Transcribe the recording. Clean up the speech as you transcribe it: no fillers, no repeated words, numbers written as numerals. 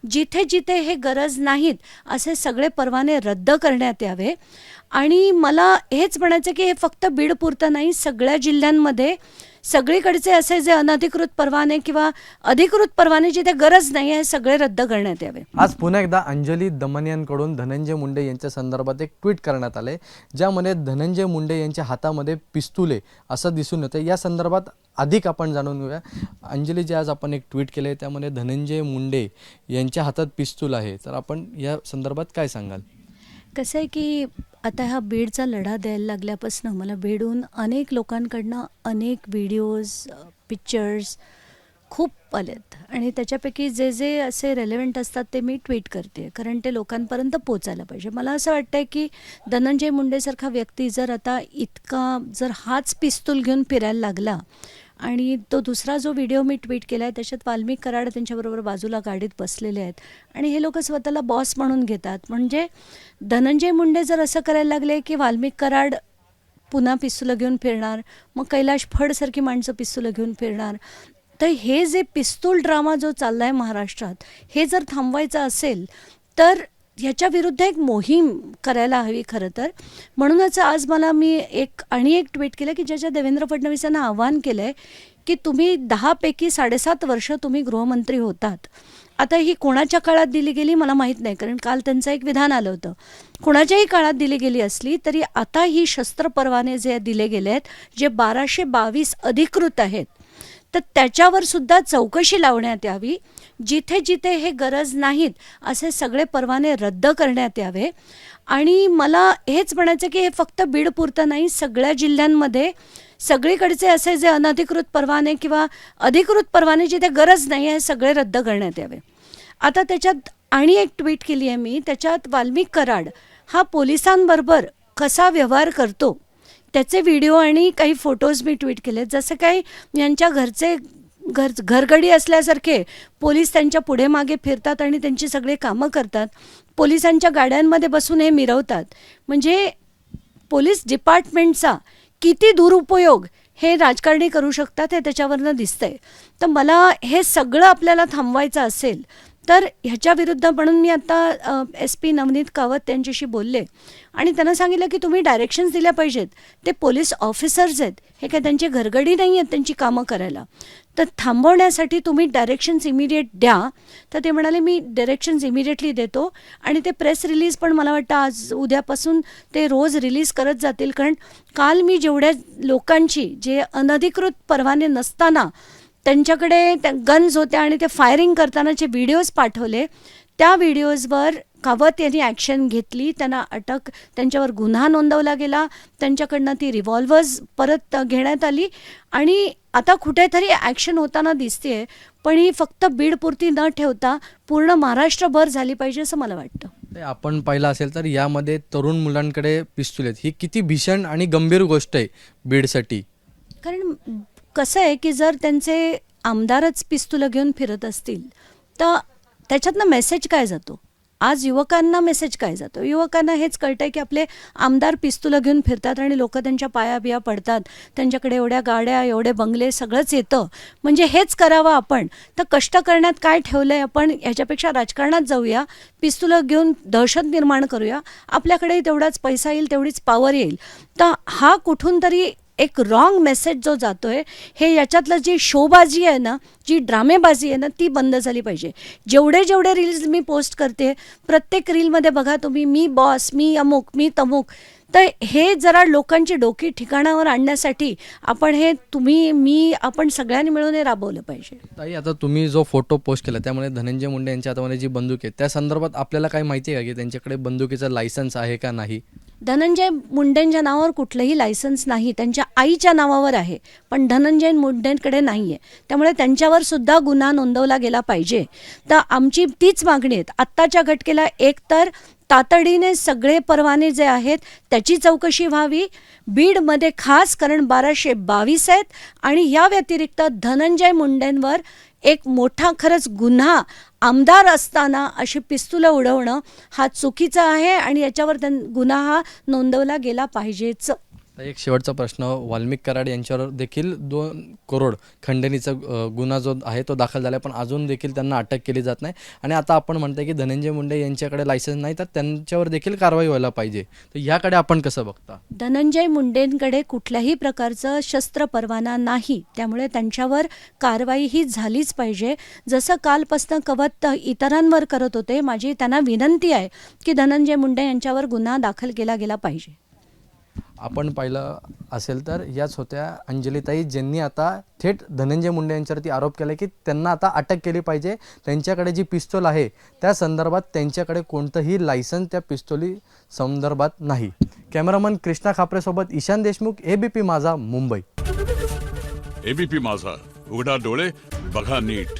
जिथे जिथे हे गरज नाहीत असे सगळे परवाने रद्द करण्यात यावे. आणि मला हेच म्हणायचं की हे फक्त बीडपुरतं नाही, सगळ्या जिल्ह्यांमध्ये सगळीकडचे असे जे अनधिकृत परवाने किंवा अधिकृत परवाने जिथे गरज नाही आहे सगळे रद्द करण्यात यावे. आज पुन्हा एकदा अंजली दमनियांकडून धनंजय मुंडे यांच्या संदर्भात एक ट्विट करण्यात आले, ज्यामध्ये धनंजय मुंडे यांच्या हातामध्ये पिस्तूल असं दिसून येतं. या संदर्भात अधिक आपण जाणून घेऊया. अंजली, जे आज आपण एक ट्विट केले त्यामध्ये धनंजय मुंडे यांच्या हातात पिस्तूल आहे, तर आपण या संदर्भात काय सांगाल? कसं आहे की आता हा बीडचा लढा द्यायला लागल्यापासून मला बीडहून अनेक लोकांकडनं अनेक व्हिडिओज, पिक्चर्स खूप आलेत आणि त्याच्यापैकी जे जे असे रेलेव्हंट असतात ते मी ट्विट करते, कारण ते लोकांपर्यंत पोचायला पाहिजे. मला असं वाटतं आहे की धनंजय मुंडेसारखा व्यक्ती जर आता जर हाच पिस्तूल घेऊन फिरायला लागला आणि तो दुसरा जो व्हिडिओ मी ट्विट केला आहे त्याच्यात वाल्मिक कराड त्यांच्याबरोबर बाजूला गाडीत बसलेले आहेत आणि हे लोक स्वतःला बॉस म्हणून घेतात. म्हणजे धनंजय मुंडे जर असं करायला लागले की वाल्मिक कराड पुन्हा पिस्तूल घेऊन फिरणार, मग कैलाश फडसारखी माणसं पिस्तूल घेऊन फिरणार, तर हे जे पिस्तूल ड्रामा जो चालला आहे महाराष्ट्रात हे जर थांबवायचं असेल तर ह्याच्या विरुद्ध एक मोहीम करायला हवी खरं तर. म्हणूनच आज मी एक ट्विट केलं की ज्याच्या देवेंद्र फडणवीसांना आव्हान केलं आहे की तुम्ही 10 पैकी 7.5 वर्ष तुम्ही गृहमंत्री होतात. आता ही कोणाच्या काळात दिली गेली मला माहीत नाही, कारण काल त्यांचं एक विधान आलं होतं. कोणाच्याही काळात दिली गेली असली तरी आता ही शस्त्र परवाने जे दिले गेले आहेत, जे 1222 अधिकृत आहेत, तर त्याच्यावर सुद्धा चौकशी लावण्यात यावी. जिथे जिथे हे गरज नाहीत असे सगळे परवाने रद्द करण्यात यावे. आणि मला हेच म्हणायचं की हे फक्त बीडपुरतं नाही, सगळ्या जिल्ह्यांमध्ये सगळीकडचे असे जे अनधिकृत परवाने किंवा अधिकृत परवाने जिथे गरज नाही आहे सगळे रद्द करण्यात यावे. आता त्याच्यात एक ट्विट केली आहे मी, त्याच्यात वाल्मिक कराड हा पोलिसांबरोबर कसा व्यवहार करतो त्याचे व्हिडिओ आणि काही फोटोज मी ट्विट केले. जसं काही यांच्या घरगडी असल्यासारखे पोलीस त्यांच्या पुढे मागे फिरतात आणि त्यांची सगळे कामं करतात, पोलिसांच्या गाड्यांमध्ये बसून हे मिरवतात. म्हणजे पोलीस डिपार्टमेंटचा किती दुरुपयोग हे राजकारणी करू शकतात हे त्याच्यावरनं दिसतंय. तर मला हे सगळं आपल्याला थांबवायचं असेल तर ह्याच्या विरुद्ध म्हणून मी आता SP नवनीत कावत यांच्याशी बोलले आणि त्यांना सांगितलं की तुम्ही डायरेक्शन्स दिल्या पाहिजेत. ते पोलीस ऑफिसर्स आहेत, हे काय त्यांची घरगडी नाही आहेत त्यांची कामं करायला. तर थांबवण्यासाठी तुम्ही डायरेक्शन्स इमिडिएट द्या. तर ते म्हणाले मी डायरेक्शन्स इमिडिएटली देतो आणि ते प्रेस रिलीज पण मला वाटतं आज उद्यापासून ते रोज रिलीज करत जातील. कारण काल मी जेवढ्या लोकांची जे अनधिकृत परवाने नसताना त्यांच्याकडे गन्स होत्या आणि ते फायरिंग करतानाचे व्हिडिओज पाठवले, त्या व्हिडिओजवर कावत यांनी ॲक्शन घेतली, त्यांना अटक, त्यांच्यावर गुन्हा नोंदवला गेला, त्यांच्याकडनं ती रिव्हॉल्वर्स परत घेण्यात आली आणि आता कुठेतरी ॲक्शन होताना दिसते. पण ही फक्त बीडपुरती न ठेवता पूर्ण महाराष्ट्रभर झाली पाहिजे असं मला वाटतं. आपण पाहिलं असेल तर यामध्ये तरुण मुलांकडे पिस्तूल आहेत, ही किती भीषण आणि गंभीर गोष्ट आहे बीडसाठी. कारण कसं आहे की जर त्यांचे आमदारच पिस्तूल घेऊन फिरत असतील तर त्याच्यातनं मेसेज काय जातो? आज युवकांना मेसेज काय जातो? युवकांना हेच कळतं आहे की आपले आमदार पिस्तूल घेऊन फिरतात आणि लोक त्यांच्या पाया पडतात, त्यांच्याकडे एवढ्या गाड्या, एवढे बंगले सगळंच येतं. म्हणजे हेच करावं आपण. तर कष्ट करण्यात काय ठेवलं आहे आपण? ह्याच्यापेक्षा राजकारणात जाऊया, पिस्तूल घेऊन दहशत निर्माण करूया, आपल्याकडे तेवढाच पैसा येईल, तेवढीच पॉवर येईल. तर हा कुठून तरी एक रॉंग मेसेज जो जातोय, हे याच्यातलं जी शोबाजी आहे ना, जी ड्रामेबाजी आहे ना, ती बंद झाली पाहिजे. जेवढे रील्स मी पोस्ट करते, प्रत्येक रीलमध्ये बघा तुम्ही, मी बॉस, मी अमुक, मी तमुक. तर हे जरा लोकांची डोकी ठिकाणावर आणण्यासाठी आपण हे आपण सगळ्यांनी मिळून हे राबवलं पाहिजे. ताई, आता तुम्ही जो फोटो पोस्ट केला त्यामध्ये धनंजय मुंडे यांच्या हातामध्ये जी बंदूक आहे त्या संदर्भात आपल्याला काय माहिती आहे का की त्यांच्याकडे बंदुकीचं लायसन्स आहे का नाही? धनंजय मुंडेंच्या नावावर कुठलंही लायसन्स नाही, त्यांच्या आईच्या नावावर आहे, पण धनंजय मुंडेंकडे नाही आहे. त्यामुळे त्यांच्यावर सुद्धा गुन्हा नोंदवला गेला पाहिजे. तर आमची तीच मागणी आहे. आत्ताच्या घटकेला एकतर तातडीने सगळे परवाने जे आहेत त्याची चौकशी व्हावी बीडमध्ये खास, कारण 1222 आहेत आणि या व्यतिरिक्त धनंजय मुंडेंवर एक मोठा खरंच गुन्हा, आमदार असताना अशी पिस्तुलं उडवणं हा चुकीचं आहे आणि याच्यावर गुन्हा हा नोंदवला गेला पाहिजेच. आता एक शेवटचा प्रश्न, वाल्मिक कराड यांच्यावर देखील 2 करोड खंडणीचा गुन्हा जो आहे तो दाखल झाला आहे, पण अजून देखील त्यांना अटक केली जात नाही. आणि आता आपण म्हणताय की धनंजय मुंडे यांच्याकडे लायसन्स नाही, तर त्यांच्यावर देखील कारवाई व्हायला पाहिजे. तर ह्याकडे आपण कसं बघता? धनंजय मुंडेंकडे कुठल्याही प्रकारचं शस्त्र परवाना नाही, त्यामुळे त्यांच्यावर कारवाई ही झालीच पाहिजे. जसं कालपासनं कवत इतरांवर करत होते, माझी त्यांना विनंती आहे की धनंजय मुंडे यांच्यावर गुन्हा दाखल केला गेला पाहिजे. आपण पाहिलं असेल तर याच होत्या अंजलीताई, ज्यांनी आता थेट धनंजय मुंडे यांच्यावरती आरोप केला की त्यांना आता अटक केली पाहिजे. त्यांच्याकडे जी पिस्तूल आहे त्या संदर्भात त्यांच्याकडे कोणतंही लायसन्स त्या पिस्तुली संदर्भात नाही. कॅमेरामन कृष्णा खापरेसोबत ईशान देशमुख, एबीपी माझा, मुंबई. एबीपी माझा, उघडा डोळे बघा नीट.